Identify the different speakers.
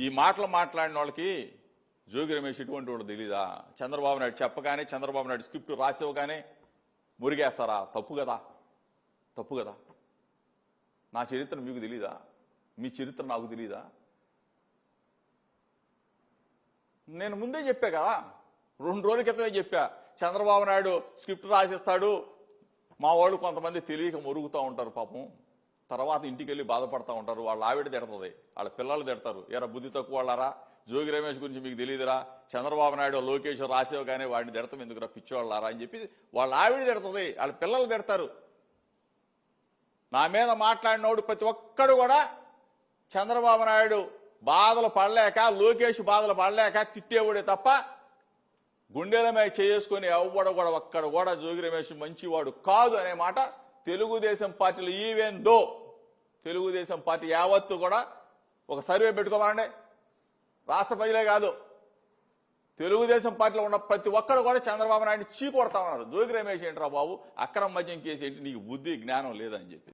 Speaker 1: ఈ మాటలు మాట్లాడిన వాళ్ళకి జోగి రమేష్ ఇటువంటి వాడు తెలీదా? చంద్రబాబు నాయుడు చెప్పగానే, చంద్రబాబు నాయుడు స్క్రిప్ట్ రాసివ్వగానే మురిగేస్తారా? తప్పు కదా, తప్పు కదా. నా చరిత్ర మీకు తెలీదా? మీ చరిత్ర నాకు తెలీదా? నేను ముందే చెప్పా కదా, 2 రోజుల క్రితమే చెప్పా. చంద్రబాబు నాయుడు స్క్రిప్ట్ రాసిస్తాడు, మా వాళ్ళు కొంతమంది తెలియక మురుగుతూ ఉంటారు పాపం, తర్వాత ఇంటికి వెళ్ళి బాధపడతా ఉంటారు. వాళ్ళ ఆవిడ తిడుతుంది, వాళ్ళ పిల్లలు తిడతారు. ఎరా బుద్ధి తక్కువ వాళ్ళారా, జోగి రమేష్ గురించి మీకు తెలియదురా, చంద్రబాబు నాయుడు లోకేష్ రాసేవగానే వాడిని తిడతాం ఎందుకురా పిచ్చివాళ్ళారా అని చెప్పి వాళ్ళ ఆవిడ తిడుతుంది, వాళ్ళ పిల్లలు తిడతారు. నా మీద మాట్లాడినోడు ప్రతి ఒక్కడు కూడా చంద్రబాబు నాయుడు బాధలు పడలేక, లోకేష్ బాధలు పడలేక తిట్టేవాడే తప్ప గుండెల మీద చేసుకుని ఎవ్వడు కూడా ఒక్కడ కూడా జోగి రమేష్ మంచివాడు కాదు అనే మాట తెలుగుదేశం పార్టీలో, ఈవెన్ దో తెలుగుదేశం పార్టీ యావత్తు కూడా ఒక సర్వే పెట్టుకోవాలండి. రాష్ట్ర ప్రజలే కాదు, తెలుగుదేశం పార్టీలో ఉన్న ప్రతి ఒక్కడు కూడా చంద్రబాబు నాయుడిని చీకొడతా ఉన్నారు. జోగి రమేష్ ఏంట్రా బాబు, అక్రమ మద్యం కేసు ఏంటి, నీకు బుద్ధి జ్ఞానం లేదని చెప్పి.